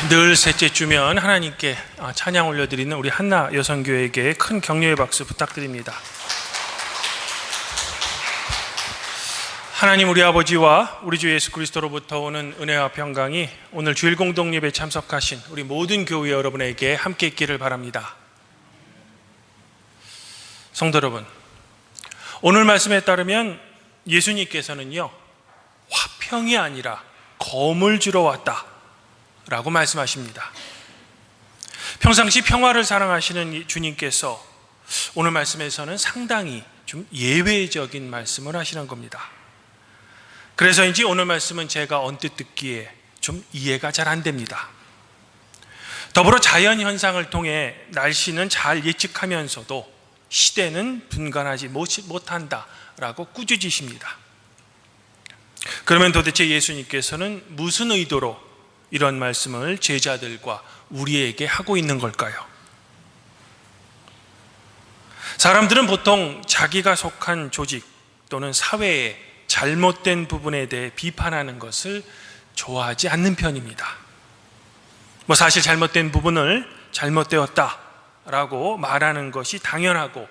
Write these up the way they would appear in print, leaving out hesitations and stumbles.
늘 셋째 주면 하나님께 찬양 올려드리는 우리 한나 여성교회에게 큰 격려의 박수 부탁드립니다. 하나님 우리 아버지와 우리 주 예수 그리스도로부터 오는 은혜와 평강이 오늘 주일 공동 예배에 참석하신 우리 모든 교회 여러분에게 함께 있기를 바랍니다. 성도 여러분, 오늘 말씀에 따르면 예수님께서는요, 화평이 아니라 검을 주러 왔다 라고 말씀하십니다. 평상시 평화를 사랑하시는 주님께서 오늘 말씀에서는 상당히 좀 예외적인 말씀을 하시는 겁니다. 그래서인지 오늘 말씀은 제가 언뜻 듣기에 좀 이해가 잘 안 됩니다. 더불어 자연현상을 통해 날씨는 잘 예측하면서도 시대는 분간하지 못한다라고 꾸짖으십니다. 그러면 도대체 예수님께서는 무슨 의도로 이런 말씀을 제자들과 우리에게 하고 있는 걸까요? 사람들은 보통 자기가 속한 조직 또는 사회의 잘못된 부분에 대해 비판하는 것을 좋아하지 않는 편입니다. 사실 잘못된 부분을 잘못되었다라고 말하는 것이 당연하고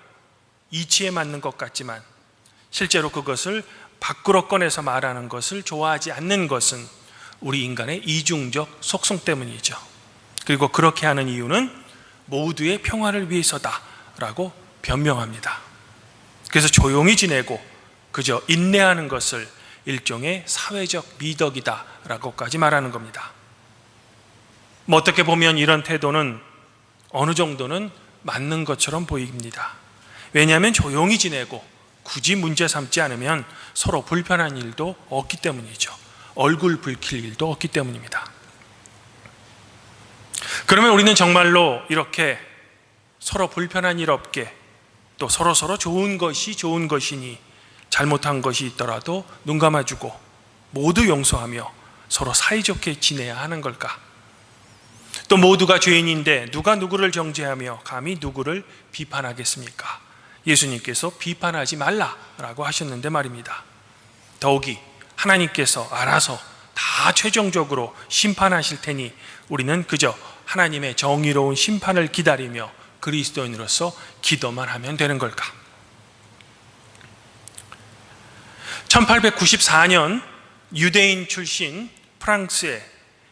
이치에 맞는 것 같지만 실제로 그것을 밖으로 꺼내서 말하는 것을 좋아하지 않는 것은 우리 인간의 이중적 속성 때문이죠. 그리고 그렇게 하는 이유는 모두의 평화를 위해서다라고 변명합니다. 그래서 조용히 지내고 그저 인내하는 것을 일종의 사회적 미덕이다라고까지 말하는 겁니다. 어떻게 보면 이런 태도는 어느 정도는 맞는 것처럼 보입니다. 왜냐하면 조용히 지내고 굳이 문제 삼지 않으면 서로 불편한 일도 없기 때문이죠. 얼굴 붉힐 일도 없기 때문입니다. 그러면 우리는 정말로 이렇게 서로 불편한 일 없게 또 서로 좋은 것이 좋은 것이니 잘못한 것이 있더라도 눈 감아주고 모두 용서하며 서로 사이좋게 지내야 하는 걸까? 또 모두가 죄인인데 누가 누구를 정죄하며 감히 누구를 비판하겠습니까? 예수님께서 비판하지 말라라고 하셨는데 말입니다. 더욱이 하나님께서 알아서 다 최종적으로 심판하실 테니 우리는 그저 하나님의 정의로운 심판을 기다리며 그리스도인으로서 기도만 하면 되는 걸까? 1894년 유대인 출신 프랑스의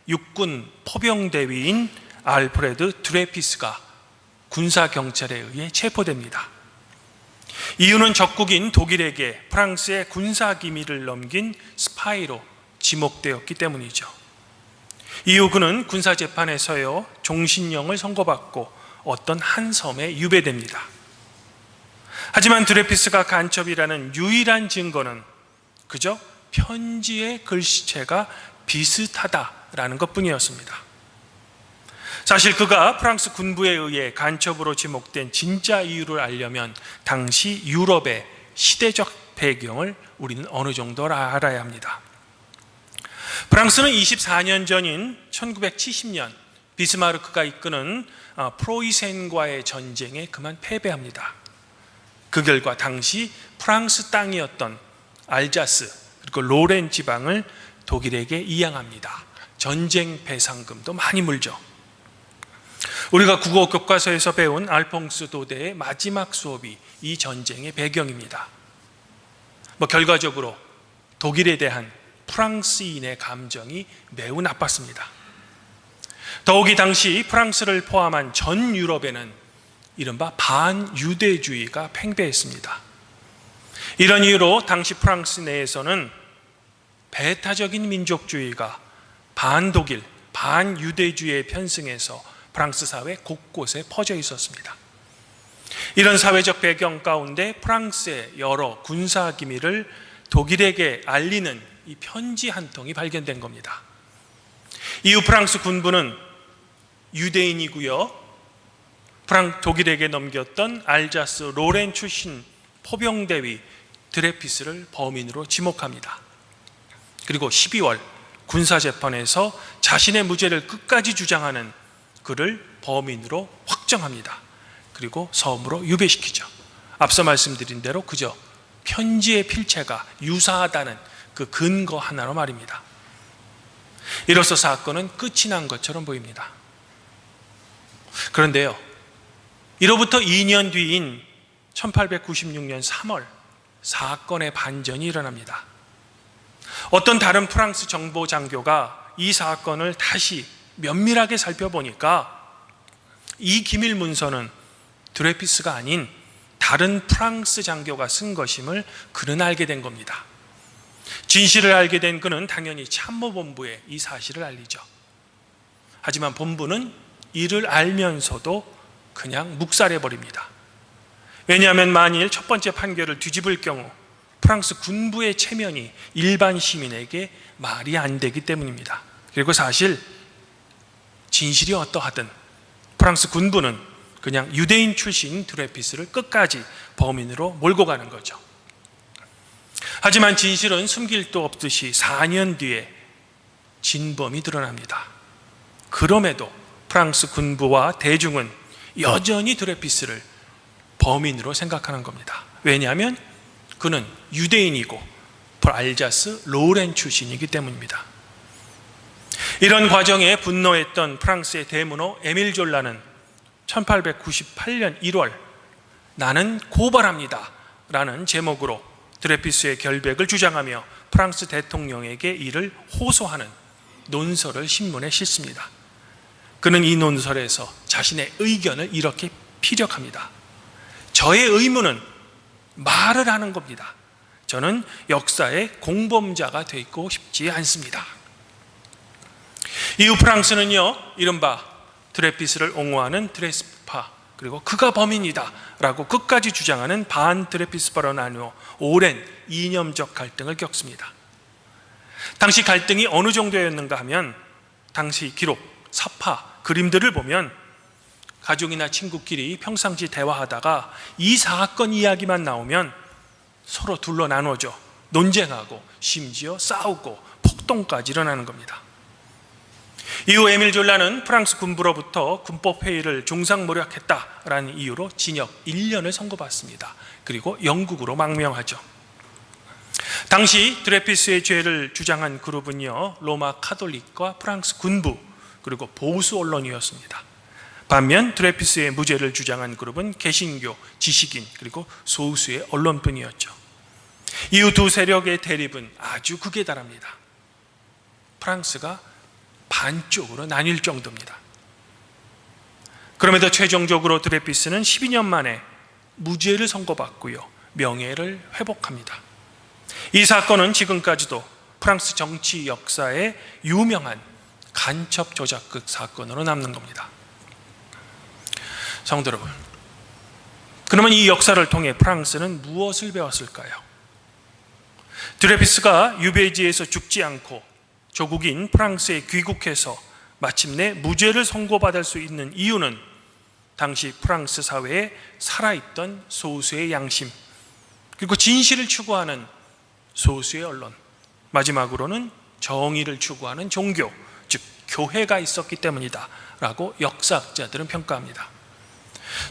육군 포병대위인 알프레드 드레피스가 군사경찰에 의해 체포됩니다. 이유는 적국인 독일에게 프랑스의 군사기밀을 넘긴 스파이로 지목되었기 때문이죠. 이후 그는 군사재판에서요 종신형을 선고받고 어떤 한 섬에 유배됩니다. 하지만 드레피스가 간첩이라는 유일한 증거는 그저 편지의 글씨체가 비슷하다라는 것뿐이었습니다. 사실 그가 프랑스 군부에 의해 간첩으로 지목된 진짜 이유를 알려면 당시 유럽의 시대적 배경을 우리는 어느 정도 알아야 합니다. 프랑스는 24년 전인 1970년 비스마르크가 이끄는 프로이센과의 전쟁에 그만 패배합니다. 그 결과 당시 프랑스 땅이었던 알자스 그리고 로렌 지방을 독일에게 이양합니다. 전쟁 배상금도 많이 물죠. 우리가 국어 교과서에서 배운 알퐁스 도데의 마지막 수업이 이 전쟁의 배경입니다. 결과적으로 독일에 대한 프랑스인의 감정이 매우 나빴습니다. 더욱이 당시 프랑스를 포함한 전 유럽에는 이른바 반유대주의가 팽배했습니다. 이런 이유로 당시 프랑스 내에서는 배타적인 민족주의가 반독일, 반유대주의에 편승해서 프랑스 사회 곳곳에 퍼져 있었습니다. 이런 사회적 배경 가운데 프랑스의 여러 군사 기밀을 독일에게 알리는 이 편지 한 통이 발견된 겁니다. 이후 프랑스 군부는 유대인이고요, 독일에게 넘겼던 알자스 로렌 출신 포병대위 드레피스를 범인으로 지목합니다. 그리고 12월 군사재판에서 자신의 무죄를 끝까지 주장하는 그를 범인으로 확정합니다. 그리고 섬으로 유배시키죠. 앞서 말씀드린 대로 그저 편지의 필체가 유사하다는 그 근거 하나로 말입니다. 이로써 사건은 끝이 난 것처럼 보입니다. 그런데요, 이로부터 2년 뒤인 1896년 3월 사건의 반전이 일어납니다. 어떤 다른 프랑스 정보 장교가 이 사건을 다시 면밀하게 살펴보니까 이 기밀 문서는 드레피스가 아닌 다른 프랑스 장교가 쓴 것임을 그는 알게 된 겁니다. 진실을 알게 된 그는 당연히 참모본부에 이 사실을 알리죠. 하지만 본부는 이를 알면서도 그냥 묵살해버립니다. 왜냐하면 만일 첫 번째 판결을 뒤집을 경우 프랑스 군부의 체면이 일반 시민에게 말이 안 되기 때문입니다. 그리고 사실 진실이 어떠하든 프랑스 군부는 그냥 유대인 출신 드레피스를 끝까지 범인으로 몰고 가는 거죠. 하지만 진실은 숨길 도 없듯이 4년 뒤에 진범이 드러납니다. 그럼에도 프랑스 군부와 대중은 여전히 드레피스를 범인으로 생각하는 겁니다. 왜냐하면 그는 유대인이고 알자스 로렌 출신이기 때문입니다. 이런 과정에 분노했던 프랑스의 대문호 에밀 졸라는 1898년 1월 나는 고발합니다 라는 제목으로 드레피스의 결백을 주장하며 프랑스 대통령에게 이를 호소하는 논설을 신문에 싣습니다. 그는 이 논설에서 자신의 의견을 이렇게 피력합니다. 저의 의무는 말을 하는 겁니다. 저는 역사의 공범자가 되고 싶지 않습니다. 이후 프랑스는요, 이른바 드레피스를 옹호하는 드레스파, 그리고 그가 범인이다 라고 끝까지 주장하는 반 드레피스파로 나누어 오랜 이념적 갈등을 겪습니다. 당시 갈등이 어느 정도였는가 하면 당시 기록, 사파, 그림들을 보면 가족이나 친구끼리 평상시 대화하다가 이 사건 이야기만 나오면 서로 둘러 나눠져 논쟁하고 심지어 싸우고 폭동까지 일어나는 겁니다. 이후 에밀 졸라는 프랑스 군부로부터 군법회의를 중상모략했다라는 이유로 징역 1년을 선고받습니다. 그리고 영국으로 망명하죠. 당시 드레피스의 죄를 주장한 그룹은요, 로마 카톨릭과 프랑스 군부 그리고 보수 언론이었습니다. 반면 드레피스의 무죄를 주장한 그룹은 개신교, 지식인 그리고 소수의 언론뿐이었죠. 이후 두 세력의 대립은 아주 극에 달합니다. 프랑스가 반쪽으로 나뉠 정도입니다. 그럼에도 최종적으로 드레피스는 12년 만에 무죄를 선고받고요, 명예를 회복합니다. 이 사건은 지금까지도 프랑스 정치 역사의 유명한 간첩 조작극 사건으로 남는 겁니다. 성도 여러분, 그러면 이 역사를 통해 프랑스는 무엇을 배웠을까요? 드레피스가 유배지에서 죽지 않고 조국인 프랑스에 귀국해서 마침내 무죄를 선고받을 수 있는 이유는 당시 프랑스 사회에 살아있던 소수의 양심, 그리고 진실을 추구하는 소수의 언론, 마지막으로는 정의를 추구하는 종교, 즉 교회가 있었기 때문이다 라고 역사학자들은 평가합니다.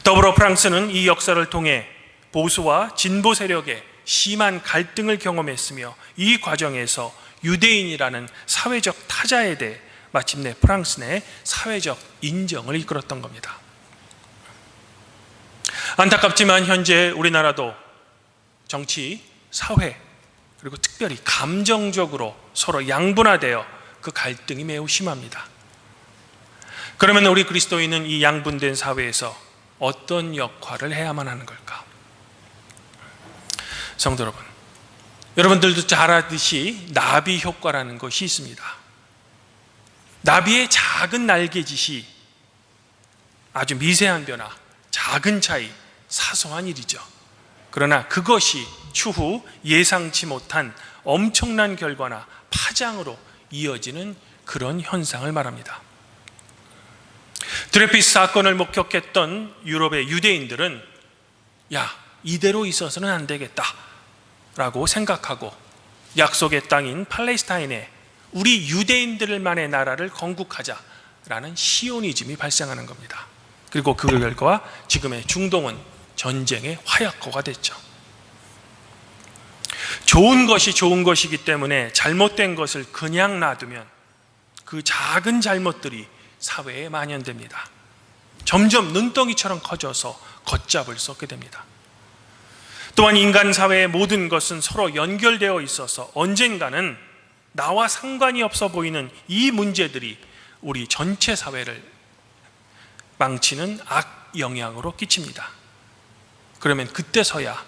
더불어 프랑스는 이 역사를 통해 보수와 진보 세력의 심한 갈등을 경험했으며 이 과정에서 유대인이라는 사회적 타자에 대해 마침내 프랑스 내 사회적 인정을 이끌었던 겁니다. 안타깝지만 현재 우리나라도 정치, 사회, 그리고 특별히 감정적으로 서로 양분화되어 그 갈등이 매우 심합니다. 그러면 우리 그리스도인은 이 양분된 사회에서 어떤 역할을 해야만 하는 걸까? 성도 여러분, 여러분들도 잘 아듯이 나비 효과라는 것이 있습니다. 나비의 작은 날개짓이 아주 미세한 변화, 작은 차이, 사소한 일이죠. 그러나 그것이 추후 예상치 못한 엄청난 결과나 파장으로 이어지는 그런 현상을 말합니다. 드레피스 사건을 목격했던 유럽의 유대인들은 이대로 있어서는 안 되겠다 라고 생각하고 약속의 땅인 팔레스타인에 우리 유대인들만의 나라를 건국하자라는 시오니즘이 발생하는 겁니다. 그리고 그 결과 지금의 중동은 전쟁의 화약고가 됐죠. 좋은 것이 좋은 것이기 때문에 잘못된 것을 그냥 놔두면 그 작은 잘못들이 사회에 만연됩니다. 점점 눈덩이처럼 커져서 걷잡을 수 없게 됩니다. 또한 인간 사회의 모든 것은 서로 연결되어 있어서 언젠가는 나와 상관이 없어 보이는 이 문제들이 우리 전체 사회를 망치는 악 영향으로 끼칩니다. 그러면 그때서야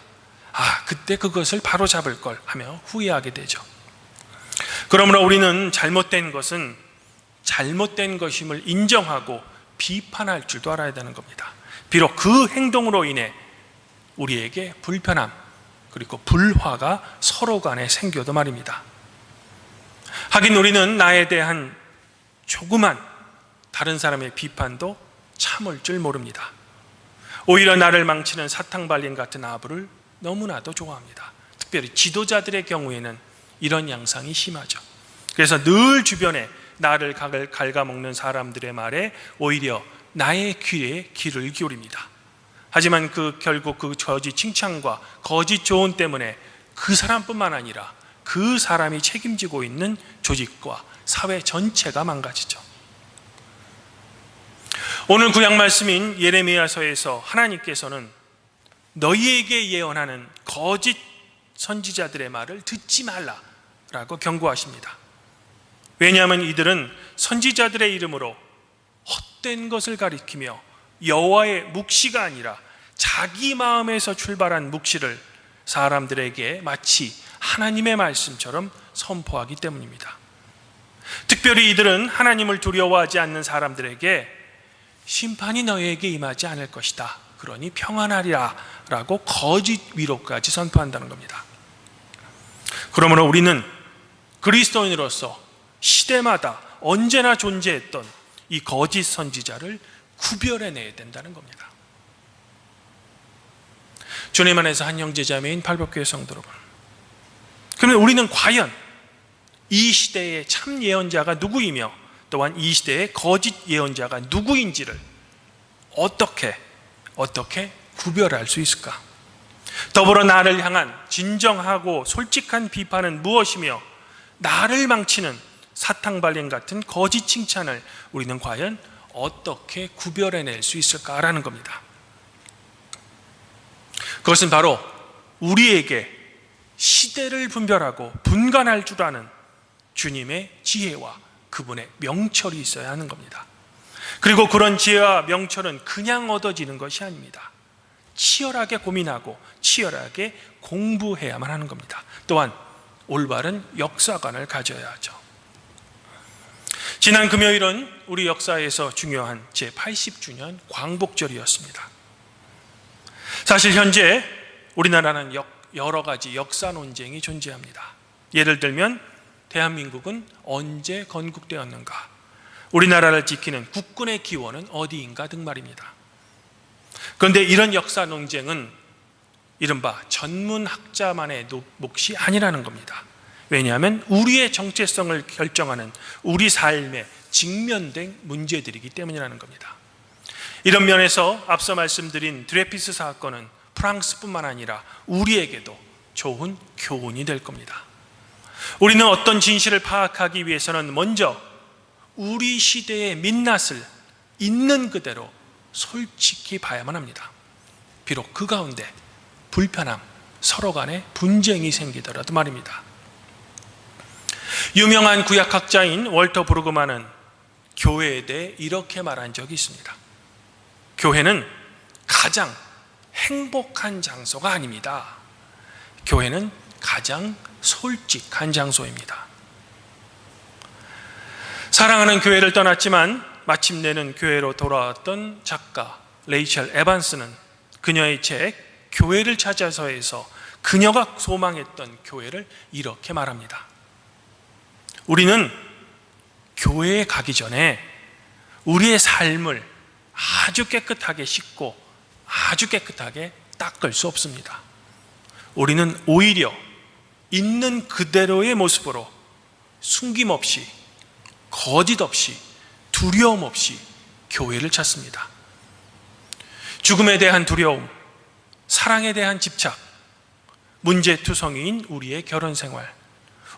그때 그것을 바로잡을 걸 하며 후회하게 되죠. 그러므로 우리는 잘못된 것은 잘못된 것임을 인정하고 비판할 줄도 알아야 되는 겁니다. 비록 그 행동으로 인해 우리에게 불편함 그리고 불화가 서로 간에 생겨도 말입니다. 하긴 우리는 나에 대한 조그만 다른 사람의 비판도 참을 줄 모릅니다. 오히려 나를 망치는 사탕발린 같은 아부를 너무나도 좋아합니다. 특별히 지도자들의 경우에는 이런 양상이 심하죠. 그래서 늘 주변에 나를 갉아먹는 사람들의 말에 오히려 나의 귀에 귀를 기울입니다. 하지만 결국 그 거짓 칭찬과 거짓 조언 때문에 그 사람뿐만 아니라 그 사람이 책임지고 있는 조직과 사회 전체가 망가지죠. 오늘 구약 말씀인 예레미야서에서 하나님께서는 너희에게 예언하는 거짓 선지자들의 말을 듣지 말라라고 경고하십니다. 왜냐하면 이들은 선지자들의 이름으로 헛된 것을 가리키며 여호와의 묵시가 아니라 자기 마음에서 출발한 묵시를 사람들에게 마치 하나님의 말씀처럼 선포하기 때문입니다. 특별히 이들은 하나님을 두려워하지 않는 사람들에게 심판이 너희에게 임하지 않을 것이다, 그러니 평안하리라 라고 거짓 위로까지 선포한다는 겁니다. 그러므로 우리는 그리스도인으로서 시대마다 언제나 존재했던 이 거짓 선지자를 구별해내야 된다는 겁니다. 주님 안에서 한 형제자매인 팔복교회 성도 여러분, 그러면 우리는 과연 이 시대의 참 예언자가 누구이며 또한 이 시대의 거짓 예언자가 누구인지를 어떻게 구별할 수 있을까? 더불어 나를 향한 진정하고 솔직한 비판은 무엇이며 나를 망치는 사탕발린 같은 거짓 칭찬을 우리는 과연 어떻게 구별해낼 수 있을까라는 겁니다. 그것은 바로 우리에게 시대를 분별하고 분간할 줄 아는 주님의 지혜와 그분의 명철이 있어야 하는 겁니다. 그리고 그런 지혜와 명철은 그냥 얻어지는 것이 아닙니다. 치열하게 고민하고 치열하게 공부해야만 하는 겁니다. 또한 올바른 역사관을 가져야 하죠. 지난 금요일은 우리 역사에서 중요한 제80주년 광복절이었습니다. 사실 현재 우리나라는 여러 가지 역사 논쟁이 존재합니다. 예를 들면 대한민국은 언제 건국되었는가, 우리나라를 지키는 국군의 기원은 어디인가 등 말입니다. 그런데 이런 역사 논쟁은 이른바 전문학자만의 몫이 아니라는 겁니다. 왜냐하면 우리의 정체성을 결정하는 우리 삶에 직면된 문제들이기 때문이라는 겁니다. 이런 면에서 앞서 말씀드린 드레피스 사건은 프랑스뿐만 아니라 우리에게도 좋은 교훈이 될 겁니다. 우리는 어떤 진실을 파악하기 위해서는 먼저 우리 시대의 민낯을 있는 그대로 솔직히 봐야만 합니다. 비록 그 가운데 불편함, 서로 간에 분쟁이 생기더라도 말입니다. 유명한 구약학자인 월터 브루그만은 교회에 대해 이렇게 말한 적이 있습니다. 교회는 가장 행복한 장소가 아닙니다. 교회는 가장 솔직한 장소입니다. 사랑하는 교회를 떠났지만 마침내는 교회로 돌아왔던 작가 레이첼 에반스는 그녀의 책 교회를 찾아서에서 그녀가 소망했던 교회를 이렇게 말합니다. 우리는 교회에 가기 전에 우리의 삶을 아주 깨끗하게 씻고 아주 깨끗하게 닦을 수 없습니다. 우리는 오히려 있는 그대로의 모습으로 숨김없이, 거짓 없이, 두려움 없이 교회를 찾습니다. 죽음에 대한 두려움, 사랑에 대한 집착, 문제투성이인 우리의 결혼 생활,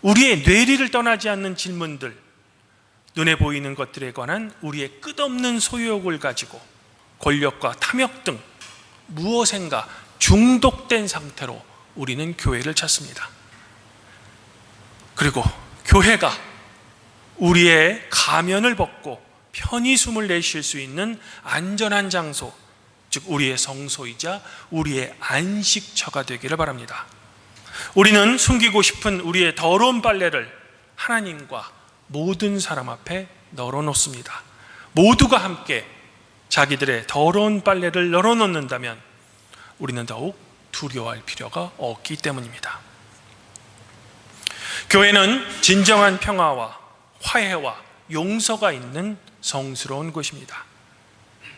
우리의 뇌리를 떠나지 않는 질문들, 눈에 보이는 것들에 관한 우리의 끝없는 소유욕을 가지고 권력과 탐욕 등 무엇인가 중독된 상태로 우리는 교회를 찾습니다. 그리고 교회가 우리의 가면을 벗고 편히 숨을 내쉴 수 있는 안전한 장소, 즉 우리의 성소이자 우리의 안식처가 되기를 바랍니다. 우리는 숨기고 싶은 우리의 더러운 빨래를 하나님과 모든 사람 앞에 널어놓습니다. 모두가 함께 자기들의 더러운 빨래를 널어놓는다면 우리는 더욱 두려워할 필요가 없기 때문입니다. 교회는 진정한 평화와 화해와 용서가 있는 성스러운 곳입니다.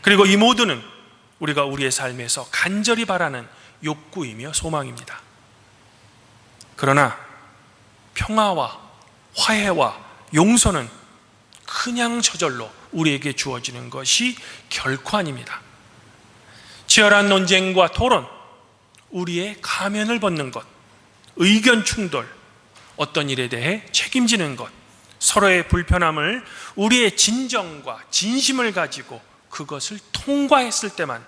그리고 이 모두는 우리가 우리의 삶에서 간절히 바라는 욕구이며 소망입니다. 그러나 평화와 화해와 용서는 그냥 저절로 우리에게 주어지는 것이 결코 아닙니다. 치열한 논쟁과 토론, 우리의 가면을 벗는 것, 의견 충돌, 어떤 일에 대해 책임지는 것, 서로의 불편함을 우리의 진정과 진심을 가지고 그것을 통과했을 때만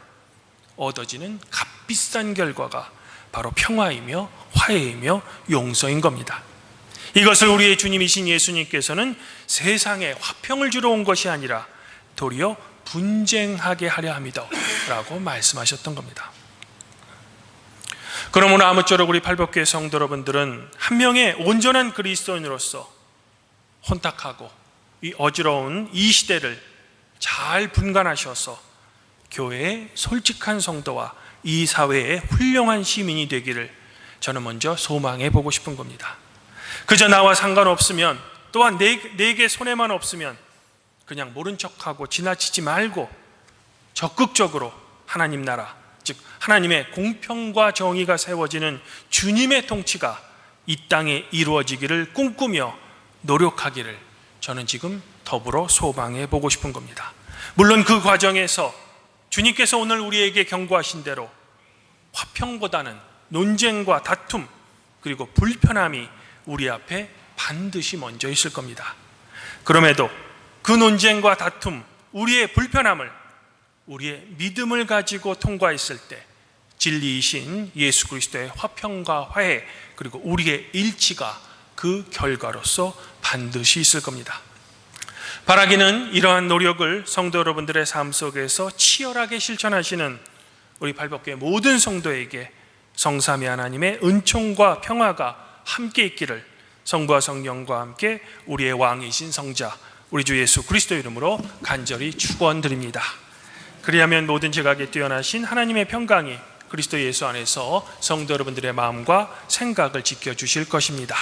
얻어지는 값비싼 결과가 바로 평화이며 화해이며 용서인 겁니다. 이것을 우리의 주님이신 예수님께서는 세상에 화평을 주러 온 것이 아니라 도리어 분쟁하게 하려 함이다 라고 말씀하셨던 겁니다. 그러므로 아무쪼록 우리 팔복교회 성도 여러분들은 한 명의 온전한 그리스도인으로서 혼탁하고 이 어지러운 이 시대를 잘 분간하셔서 교회의 솔직한 성도와 이 사회의 훌륭한 시민이 되기를 저는 먼저 소망해 보고 싶은 겁니다. 그저 나와 상관없으면, 또한 내게 손해만 없으면 그냥 모른 척하고 지나치지 말고 적극적으로 하나님 나라, 즉 하나님의 공평과 정의가 세워지는 주님의 통치가 이 땅에 이루어지기를 꿈꾸며 노력하기를 저는 지금 더불어 소망해 보고 싶은 겁니다. 물론 그 과정에서 주님께서 오늘 우리에게 경고하신 대로 화평보다는 논쟁과 다툼 그리고 불편함이 우리 앞에 반드시 먼저 있을 겁니다. 그럼에도 그 논쟁과 다툼, 우리의 불편함을 우리의 믿음을 가지고 통과했을 때 진리이신 예수 그리스도의 화평과 화해 그리고 우리의 일치가 그 결과로서 반드시 있을 겁니다. 바라기는 이러한 노력을 성도 여러분들의 삶 속에서 치열하게 실천하시는 우리 팔복교회 모든 성도에게 성삼위 하나님의 은총과 평화가 함께 있기를 성부와 성령과 함께 우리의 왕이신 성자 우리 주 예수 그리스도 이름으로 간절히 축원드립니다. 그리하면 모든 지각에 뛰어나신 하나님의 평강이 그리스도 예수 안에서 성도 여러분들의 마음과 생각을 지켜주실 것입니다.